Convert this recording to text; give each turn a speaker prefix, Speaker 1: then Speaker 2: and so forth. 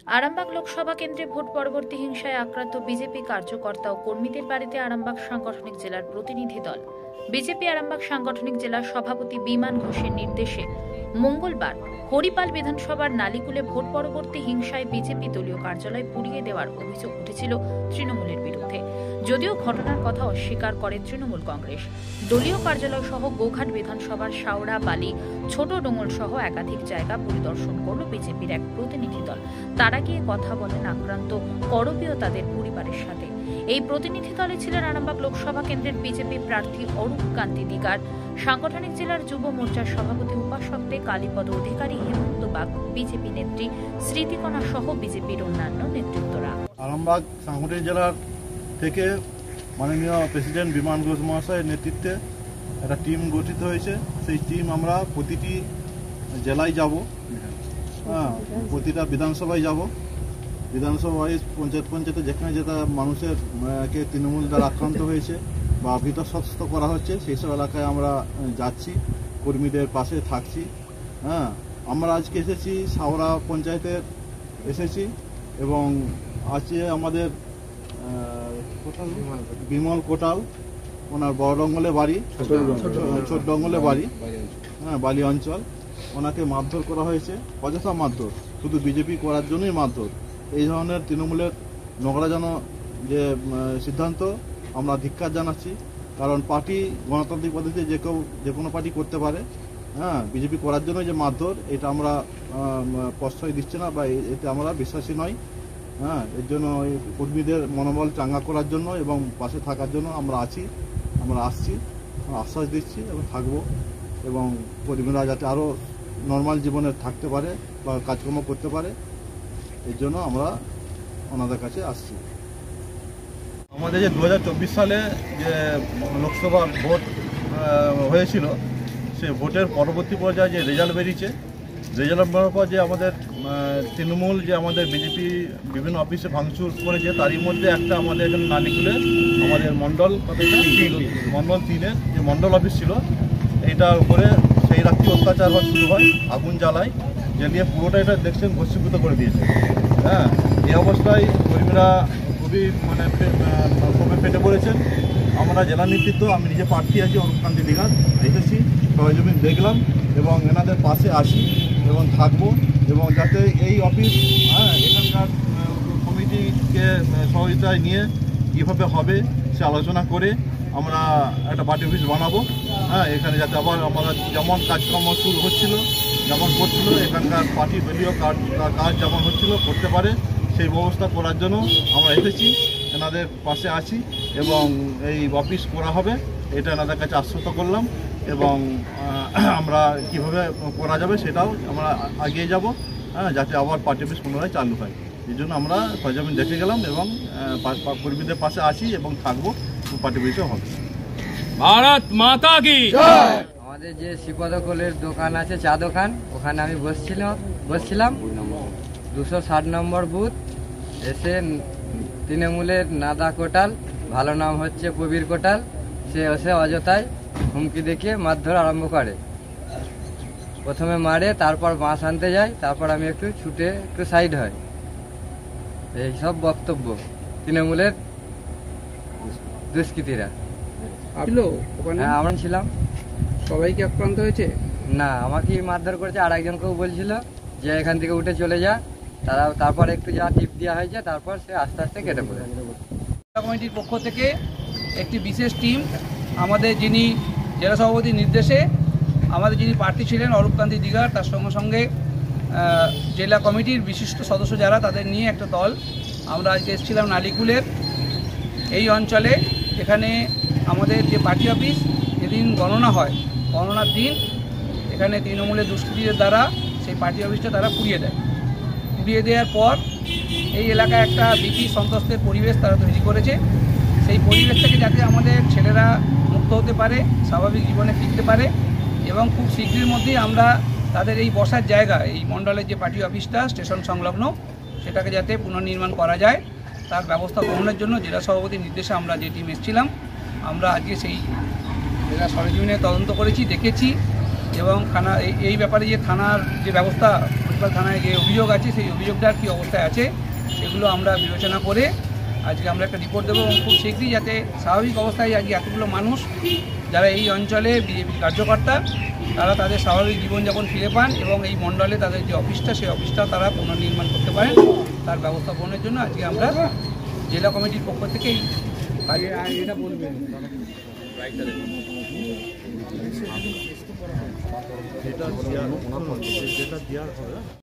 Speaker 1: আরামবাগ লোকসভা কেন্দ্রে ভোট পরবর্তী হিংসায় আক্রান্ত বিজেপি কার্যকর্তা ও কর্মীদের বাড়িতে আরামবাগ সাংগঠনিক জেলার প্রতিনিধি দল। বিজেপি আরামবাগ সাংগঠনিক জেলার সভাপতি বিমান ঘোষের নির্দেশে মঙ্গলবার হরিপাল বিধানসভার নালিকুলে ভোট পরবর্তী হিংসায় বিজেপি দলীয় কার্যালয় পুড়িয়ে দেওয়ার অভিযোগ উঠেছিল তৃণমূলের বিরুদ্ধে। যদিও ঘটনার কথা অস্বীকার করে তৃণমূল কংগ্রেস। দলীয় কার্যালয় সহ গোঘাট বিধানসভার শাওড়া, বালি, ছোট ডোঙল সহ একাধিক জায়গা পরিদর্শন করল বিজেপির এক প্রতিনিধি দল। তারা গিয়ে কথা বলেন আক্রান্ত করবীয় তাদের পরিবারের সাথে। এই প্রতিনিধি দলে ছিলেন আরামবাগ লোকসভা কেন্দ্রের বিজেপি প্রার্থী অরূপ কান্তি দিগার, সাংগঠনিক জেলার যুব মোর্চার সভাপতি উপাসক্তে কালীপদ অধিকারী, হেমন্ত বাগ, বিজেপি নেত্রী স্মৃতিকণা সহ বিজেপির অন্যান্য নেতৃত্বরা।
Speaker 2: আরামবাগ সাংগঠনিক জেলার থেকে মাননীয় প্রেসিডেন্ট বিমান ঘোষ মহাশয়ের নেতৃত্বে একটা টিম গঠিত হয়েছে। সেই টিম আমরা প্রতিটি জেলায় যাব, প্রতিটা বিধানসভায় যাব। বিধানসভায় পঞ্চায়েতে যেখানে যেটা মানুষের তৃণমূল দ্বারা আক্রান্ত হয়েছে বা ভীতসন্ত্রস্ত করা হচ্ছে সেই সব এলাকায় আমরা যাচ্ছি, কর্মীদের পাশে থাকছি। আমরা আজকে এসেছি শাওড়া পঞ্চায়েতে এসেছি এবং আছে আমাদের বিমল কোটাল, ওনার বড় ডঙ্গলে বাড়ি, ছোট ডঙ্গলে বাড়ি, বালি অঞ্চল। ওনাকে মারধর করা হয়েছে, অযথা মারধর, শুধু বিজেপি করার জন্যই মারধর। এই ধরনের তৃণমূলের নোংরাজানো যে সিদ্ধান্ত আমরা ধিক্কার জানাচ্ছি। কারণ পার্টি গণতান্ত্রিক পদ্ধতিতে যে কোনো পার্টি করতে পারে। বিজেপি করার জন্য যে মারধর, এটা আমরা প্রশ্রয় দিচ্ছি না বা এতে আমরা বিশ্বাসী নই। এর জন্য কর্মীদের মনোবল চাঙ্গা করার জন্য এবং পাশে থাকার জন্য আমরা আসছি, আশ্বাস দিচ্ছি এবং থাকবো, এবং কর্মীরা যাতে আরও নর্মাল জীবনে থাকতে পারে বা কাজকর্ম করতে পারে, এর জন্য আমরা ওনাদের কাছে আসছি। আমাদের যে 2024 সালে যে লোকসভা ভোট হয়েছিল, সে ভোটের পরবর্তী পর্যায়ে যে রেজাল্ট বেরিয়েছে, রেজাল্ট বেরোর পর যে আমাদের তৃণমূল যে আমাদের বিজেপি বিভিন্ন অফিসে ভাঙচুর করেছে, তারই মধ্যে একটা আমাদের এখানে নালিকুলে আমাদের মণ্ডল 3-এর যে মণ্ডল অফিস ছিল, এইটার উপরে সেই রাত্রি অত্যাচার শুরু হয়, আগুন জ্বালায়, জ্বালিয়ে পুরোটা এটা দেখছেন ভস্মীভূত করে দিয়েছে। এই অবস্থায় কর্মীরা খুবই ক্ষোভে ফেটে পড়েছেন। আমরা জেলা নেতৃত্ব, আমি নিজে প্রার্থী আছি অরূপ কান্তি দিগার, এসেছি, সরজমিন দেখলাম এবং এনাদের পাশে আসি এবং থাকবো, এবং যাতে এই অফিস এখানকার কমিটিকে সহযোগিতায় নিয়ে কীভাবে হবে সে আলোচনা করে আমরা একটা পার্টি অফিস বানাবো। এখানে যাতে আবার আমরা যেমন কাজকর্ম শুরু হচ্ছিল, যেমন করছিল, এখানকার পার্টি দলীয় কাজ যেমন হচ্ছিল করতে পারে, সেই ব্যবস্থা করার জন্য আমরা এসেছি, এনাদের পাশে আছি এবং এই অফিস করা হবে এটা এনাদের কাছে আশ্বস্ত করলাম। এবং আমরা কিভাবে করা যাবে সেটাও আমরা এগিয়ে যাব, যাতে আবার পার্টি অফিস পুনরায় চালু হয়। এই জন্য আমরা সরজমিন দেখে গেলাম এবং কর্মীদের পাশে আছি এবং থাকবো, পার্টি অফিসও হবে।
Speaker 3: ভারত মাতা কি জয়।
Speaker 4: আমাদের যে শিপদকলের দোকান আছে, চা দোকান, ওখানে আমি বসছিলাম 260 নম্বর বুথ। এসে তৃণমূলের নাদা কোটাল, ভালো নাম হচ্ছে প্রবীর কোটাল, সে এসে অযথায় হুমকি দেখিয়ে মারধর আরম্ভ করে। প্রথমে মারে, তারপর বাঁশ আনতে যায়, তারপর আমি একটু সাইড হয়। এইসব বক্তব্য তৃণমূলের দুষ্কৃতীরা। হ্যাঁ, আমরা ছিলাম।
Speaker 5: সবাই কি আক্রান্ত হয়েছে?
Speaker 4: না, আমাকে মারধর করেছে, আর একজনকেও বলছিল যে এখান থেকে উঠে চলে যা। তারপর একটু যা টিপ দেওয়া হয়েছে, তারপর সে আস্তে আস্তে কেটে পড়ে।
Speaker 5: কমিটির পক্ষ থেকে একটি বিশেষ টিম, আমাদের যিনি জেলা সভাপতির নির্দেশে আমাদের যিনি প্রার্থী ছিলেন অরূপ কান্তি দিগার, তার সঙ্গে সঙ্গে জেলা কমিটির বিশিষ্ট সদস্য যারা, তাদের নিয়ে একটা দল আমরা আজকে এসেছিলাম নালিকুলের এই অঞ্চলে। এখানে আমাদের যে পার্টি অফিস, যেদিন গণনা হয়, গণনার দিন এখানে তৃণমূলের দুষ্কৃতীদের দ্বারা সেই পার্টি অফিসটা তারা পুড়িয়ে দেয়। পুড়িয়ে দেওয়ার পর এই এলাকায় একটা ভীতি সন্ত্রস্তের পরিবেশ তারা তৈরি করেছে। সেই পরিবেশ থেকে যাতে আমাদের ছেলেরা মুক্ত হতে পারে, স্বাভাবিক জীবনে ফিরতে পারে, এবং খুব শীঘ্রের মধ্যেই আমরা তাদের এই বসার জায়গা, এই মণ্ডলের যে পার্টি অফিসটা স্টেশন সংলগ্ন, সেটাকে যাতে পুনর্নির্মাণ করা যায় তার ব্যবস্থা গ্রহণের জন্য জেলা সভাপতির নির্দেশে আমরা যে টিম এসেছিলাম, আমরা আজকে সেই জেলা সরজমিনে তদন্ত করেছি, দেখেছি, এবং থানা এই ব্যাপারে যে থানার যে ব্যবস্থা রামপাল থানায় যে অভিযোগ আছে সেই অভিযোগটার কী অবস্থায় আছে সেগুলো আমরা বিবেচনা করে আজকে আমরা একটা রিপোর্ট দেবো এবং খুব শীঘ্রই যাতে স্বাভাবিক অবস্থায় আজকে এতগুলো মানুষ যারা এই অঞ্চলে বিজেপি কার্যকর্তা তারা তাদের স্বাভাবিক জীবনযাপন ফিরে পান এবং এই মণ্ডলে তাদের যে অফিসটা সেই অফিসটা তারা পুনর্নির্মাণ করতে পারেন তার ব্যবস্থাপনার জন্য আজকে আমরা জেলা কমিটির পক্ষ থেকে এই এটা বলবেন
Speaker 2: যেটা দেওয়ার হবে